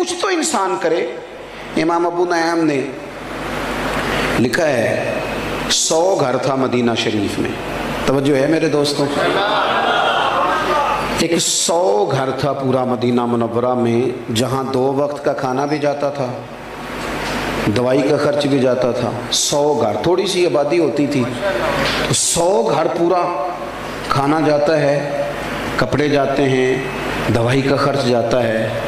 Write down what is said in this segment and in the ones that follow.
कुछ तो इंसान करे। इमाम अबू नयाम ने लिखा है 100 घर था मदीना शरीफ में। तवज्जो है मेरे दोस्तों, एक 100 घर था पूरा मदीना मुनव्वरा में, जहाँ 2 वक्त का खाना भी जाता था, दवाई का खर्च भी जाता था। 100 घर, थोड़ी सी आबादी होती थी तो 100 घर पूरा खाना जाता है, कपड़े जाते हैं, दवाई का खर्च जाता है,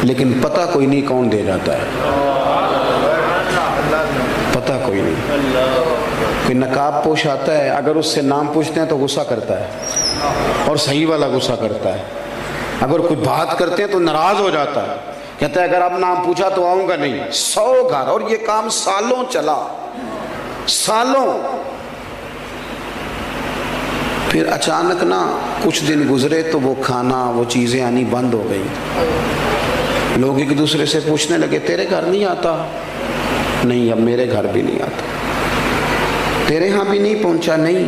लेकिन पता कोई नहीं कौन दे जाता है, पता कोई नहीं। कोई नकाब पोश आता है, अगर उससे नाम पूछते हैं तो गुस्सा करता है, और सही वाला गुस्सा करता है। अगर कोई बात करते हैं तो नाराज हो जाता है, कहता है अगर आप नाम पूछा तो आऊँगा नहीं। 100 घर, और ये काम सालों चला, सालों। फिर अचानक ना कुछ दिन गुजरे तो वो खाना, वो चीज़ें आनी बंद हो गई। लोग एक दूसरे से पूछने लगे तेरे घर नहीं आता? नहीं, अब मेरे घर भी नहीं आता। तेरे यहाँ भी नहीं पहुँचा? नहीं।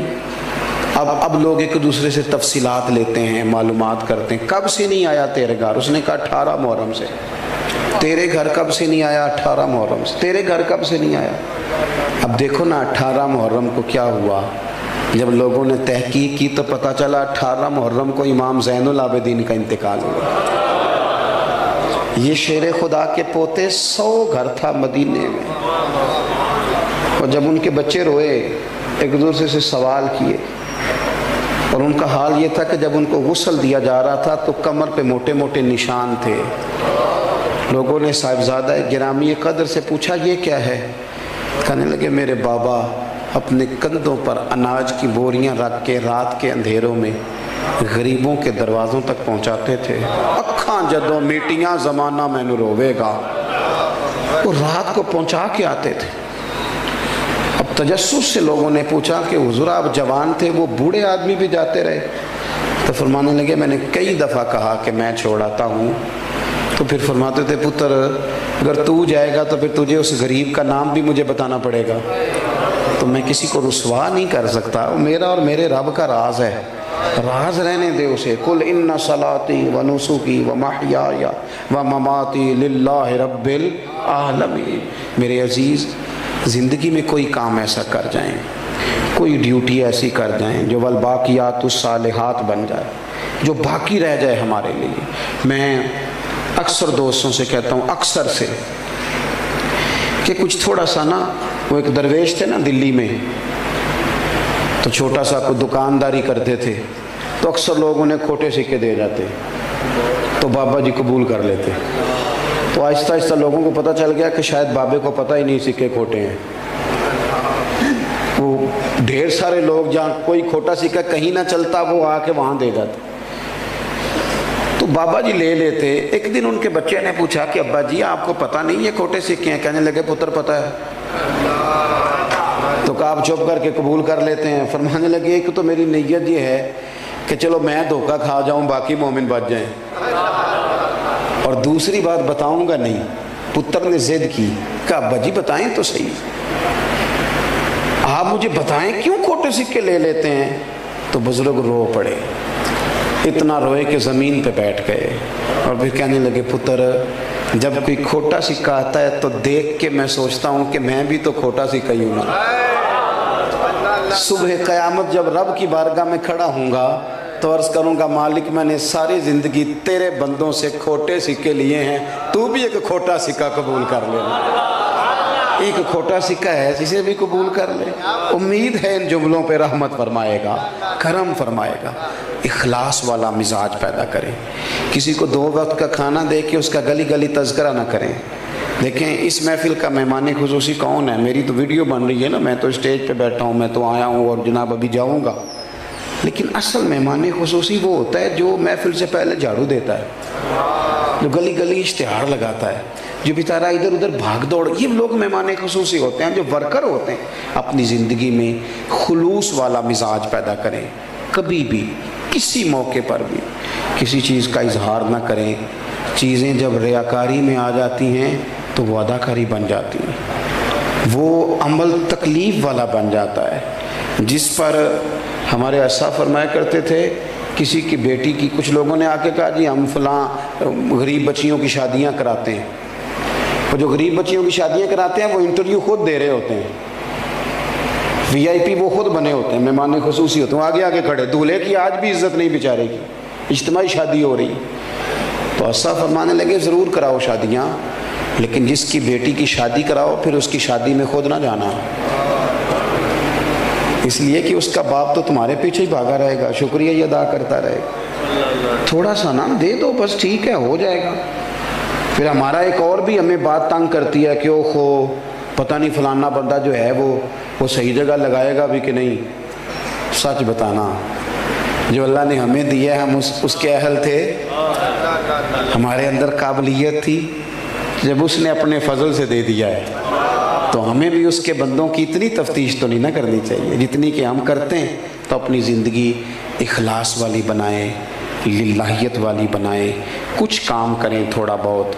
अब लोग एक दूसरे से तफसीलात लेते हैं, मालूमात करते हैं, कब से नहीं आया तेरे घर? उसने कहा 18 मुहर्रम से। तेरे घर कब से नहीं आया? 18 मुहर्रम से। तेरे घर कब से नहीं आया? अब देखो ना 18 मुहर्रम को क्या हुआ, जब लोगों ने तहकीक की तो पता चला 18 मुहर्रम को इमाम ज़ैनुल आबिदीन का इंतकाल हुआ। ये शेर खुदा के पोते 100 घर था मदीने में, और जब उनके बच्चे रोए, एक दूसरे से सवाल किए, और उनका हाल ये था कि जब उनको गुस्ल दिया जा रहा था तो कमर पे मोटे मोटे निशान थे। लोगों ने साहिबजादा गिरामी कदर से पूछा ये क्या है? कहने लगे मेरे बाबा अपने कंधों पर अनाज की बोरियां रख के रात के अंधेरों में गरीबों के दरवाज़ों तक पहुंचाते थे। अखां जदों मीटियां ज़माना मैनू रोवेगा, वो रात को पहुंचा के आते थे। अब तजस्सुस से लोगों ने पूछा कि हुजूर आप जवान थे, वो बूढ़े आदमी भी जाते रहे? तो फरमाने लगे मैंने कई दफ़ा कहा कि मैं छोड़ाता हूँ। तो फिर फरमाते थे पुत्र अगर तू जाएगा तो फिर तुझे उस गरीब का नाम भी मुझे बताना पड़ेगा, तो मैं किसी को रुसवा नहीं कर सकता। वो मेरा और मेरे रब का राज है, राज रहने दे उसे। कुल इन्ना सलाती व नुसुकी व महयाया व ममाती लिल्लाहि रब्बिल आलमीन। मेरे अजीज़, ज़िंदगी में कोई काम ऐसा कर जाएं, कोई ड्यूटी ऐसी कर जाएं जो वल बाकियातुस सालिहात बन जाए, जो बाकी रह जाए हमारे लिए। मैं अक्सर दोस्तों से कहता हूँ, अक्सर से, कि कुछ थोड़ा सा ना, वो एक दरवेश थे ना दिल्ली में, तो छोटा सा कोई दुकानदारी करते थे, तो अक्सर लोग उन्हें खोटे सिक्के दे जाते, तो बाबा जी कबूल कर लेते। तो आहिस्ता आहिस्ता लोगों को पता चल गया कि शायद बाबे को पता ही नहीं सिक्के खोटे हैं। वो ढेर सारे लोग जहाँ कोई खोटा सिक्का कहीं ना चलता वो आके वहाँ दे जाते, तो बाबा जी ले लेते। एक दिन उनके बच्चे ने पूछा कि अब्बा जी आपको पता नहीं ये खोटे सिक्के हैं? कहने लगे पुत्र पता है। तो कहा आप चुप करके कबूल कर लेते हैं? फरमाने लगे एक तो मेरी नीयत ये है कि चलो मैं धोखा खा जाऊं बाकी मोमिन बच जाएं, और दूसरी बात बताऊंगा नहीं। पुत्र ने जिद की, कहा अब्बा जी बताएं तो सही, आप मुझे बताएं क्यों खोटे सिक्के ले लेते हैं? तो बुजुर्ग रो पड़े, इतना रोए कि ज़मीन पे बैठ गए, और फिर कहने लगे पुत्र जब कोई खोटा सिक्का आता है तो देख के मैं सोचता हूँ कि मैं भी तो खोटा सिक्का ही हूँ ना। सुबह क़यामत जब रब की बारगाह में खड़ा हूँगा तो अर्ज़ करूँगा मालिक मैंने सारी ज़िंदगी तेरे बंदों से खोटे सिक्के लिए हैं, तू भी एक खोटा सिक्का कबूल कर ले। एक खोटा सिक्का है जिसे भी कबूल कर ले। उम्मीद है इन जुमलों पे रहमत फरमाएगा, करम फरमाएगा। इखलास वाला मिजाज पैदा करें, किसी को 2 वक्त का खाना दे के उसका गली गली तज़किरा ना करें। देखें इस महफिल का मेहमान खुसूसी कौन है? मेरी तो वीडियो बन रही है ना, मैं तो स्टेज पे बैठा हूँ, मैं तो आया हूँ और जनाब अभी जाऊँगा। लेकिन असल मेहमान खुसूसी वो होता है जो महफिल से पहले झाड़ू देता है, जो गली गली इश्तिहार लगाता है, जो बेचारा इधर उधर भाग दौड़। ये लोग मेहमान खुसूसी होते हैं, जो वर्कर होते हैं। अपनी ज़िंदगी में खुलूस वाला मिजाज पैदा करें, कभी भी किसी मौके पर भी किसी चीज़ का इजहार ना करें। चीज़ें जब रियाकारी में आ जाती हैं तो वो अदाकारी बन जाती हैं, वो अमल तकलीफ़ वाला बन जाता है, जिस पर हमारे असा फरमाया करते थे किसी की बेटी की, कुछ लोगों ने आके कहा जी हम फलां गरीब बच्चियों की शादियां कराते हैं। वो जो गरीब बच्चियों की शादियां कराते हैं वो इंटरव्यू खुद दे रहे होते हैं, VIP वो खुद बने होते हैं, मेहमान खुसूसी होते हैं, आगे आगे खड़े, दूल्हे की आज भी इज्जत नहीं बेचारे की, इज्तिमाई शादी हो रही। तो असा फरमाने लगे ज़रूर कराओ शादियाँ, लेकिन जिसकी बेटी की शादी कराओ फिर उसकी शादी में खुद ना जाना, इसलिए कि उसका बाप तो तुम्हारे पीछे ही भागा रहेगा, शुक्रिया ही अदा करता रहेगा। थोड़ा सा ना दे दो बस, ठीक है, हो जाएगा। फिर हमारा एक और भी हमें बात तंग करती है कि ओहो पता नहीं फलाना बंदा जो है वो सही जगह लगाएगा भी कि नहीं। सच बताना, जो अल्लाह ने हमें दिया है हम उसके अहल थे, हमारे अंदर काबिलियत थी, जब उसने अपने फजल से दे दिया है तो हमें भी उसके बंदों की इतनी तफ्तीश तो नहीं ना करनी चाहिए जितनी कि हम करते हैं। तो अपनी ज़िंदगी इखलास वाली बनाएं, लिल्लाहियत वाली बनाएं, कुछ काम करें थोड़ा बहुत।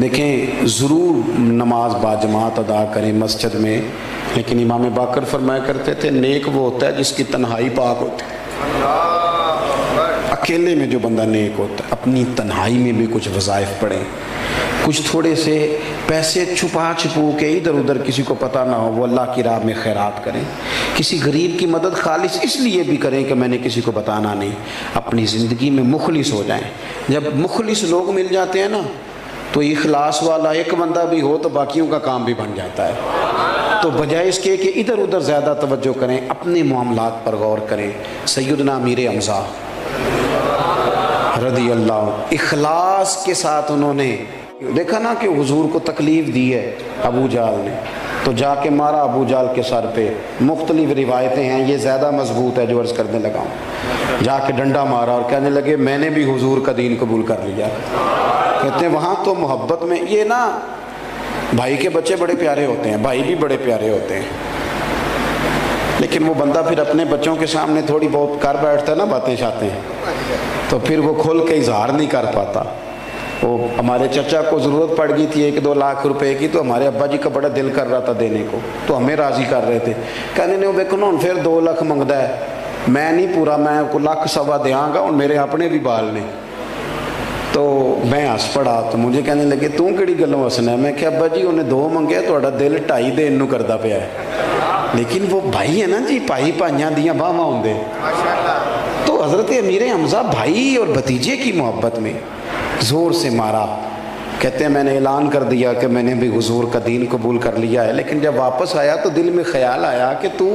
देखें ज़रूर नमाज बाजमात अदा करें मस्जिद में, लेकिन इमाम बाकर फरमाया करते थे नेक वो होता है जिसकी तन्हाई पाक होती है। अकेले में जो बंदा नेक होता है, अपनी तन्हाई में भी कुछ वज़ाइफ पढ़ें, कुछ थोड़े से पैसे छुपा छुपू के इधर उधर किसी को पता ना हो वो अल्लाह की राह में खैरात करें। किसी गरीब की मदद खालिस इसलिए भी करें कि मैंने किसी को बताना नहीं, अपनी ज़िंदगी में मुखलिस हो जाएं। जब मुखलिस लोग मिल जाते हैं ना तो इखलास वाला एक बंदा भी हो तो बाकियों का काम भी बन जाता है। तो बजाय इसके कि इधर उधर ज़्यादा तवज्जो करें, अपने मामलात पर गौर करें। सैयदना अमीर हमज़ा रज़ी अल्लाह इखलास के साथ उन्होंने देखा ना कि हुजूर को तकलीफ़ दी है अबू जाल ने, तो जाके मारा अबू जाल के सर पे। मुख्तलिफ रिवायतें हैं, ये ज़्यादा मजबूत है जो अर्ज़ करने लगा हूँ। जाके डंडा मारा और कहने लगे मैंने भी हुजूर का दीन कबूल कर लिया। कहते हैं वहाँ तो मोहब्बत में, ये ना भाई के बच्चे बड़े प्यारे होते हैं, भाई भी बड़े प्यारे होते हैं, लेकिन वो बंदा फिर अपने बच्चों के सामने थोड़ी बहुत कर बैठता है ना बातें शातें, तो फिर वो खोल के इजहार नहीं कर पाता। वो हमारे चचा को ज़रूरत पड़ गई थी 1-2 लाख रुपए की, तो हमारे अब्बा जी का बड़ा दिल कर रहा था देने को, तो हमें राज़ी कर रहे थे। कहने ने देखो ना फिर 2 लाख मंगता है, मैं नहीं पूरा, मैं को 1.25 लाख देंगा और मेरे अपने भी बाल ने। तो मैं हस पड़ा, तो मुझे कहने लगे तू किहड़ी गल्लों हसना है। मैं क्या अब्बा जी उन्हें 2 मंगे, थोड़ा दिल 2.5 देन नूं करदा पिया है, लेकिन वो भाई है ना जी, भाई भाइयां दियां बाहां हुंदे। तो हज़रत अमीर हमज़ा भाई और भतीजे की मोहब्बत में ज़ोर से मारा। कहते हैं मैंने ऐलान कर दिया कि मैंने भी हुजूर का दीन कबूल कर लिया है, लेकिन जब वापस आया तो दिल में ख्याल आया कि तू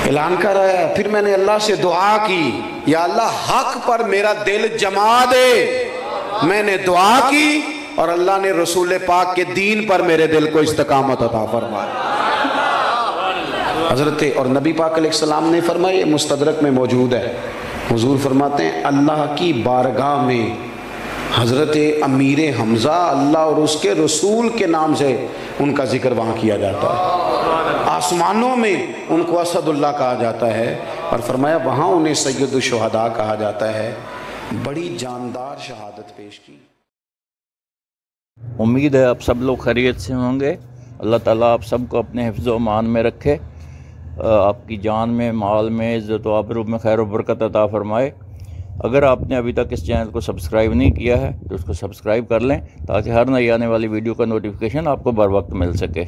ऐलान कर रहा है। फिर मैंने अल्लाह से दुआ की, या अल्लाह हक पर मेरा दिल जमा दे। मैंने दुआ की और अल्लाह ने रसूल पाक के दीन पर मेरे दिल को इस्तकामत अता फरमाया। हज़रत और नबी पाक अलैहिस्सलाम ने फरमाया, मुस्तदरक में मौजूद है, हुजूर फरमाते हैं अल्लाह की बारगाह में हज़रत अमीर हमज़ा अल्लाह और उसके रसूल के नाम से उनका जिक्र वहाँ किया जाता है। आसमानों में उनको असदुल्लाह कहा जाता है और फरमाया वहाँ उन्हें सैयदुल शुहदा कहा जाता है। बड़ी जानदार शहादत पेश की। उम्मीद है आप सब लोग खैरियत से होंगे। अल्लाह ताला आप सबको अपने हिफ्ज़ व मान में रखे, आपकी जान में, माल में, इज़्ज़त व आबरू में खैर व बरकत अता फ़रमाए। अगर आपने अभी तक इस चैनल को सब्सक्राइब नहीं किया है तो उसको सब्सक्राइब कर लें ताकि हर नई आने वाली वीडियो का नोटिफिकेशन आपको बर वक्त मिल सके।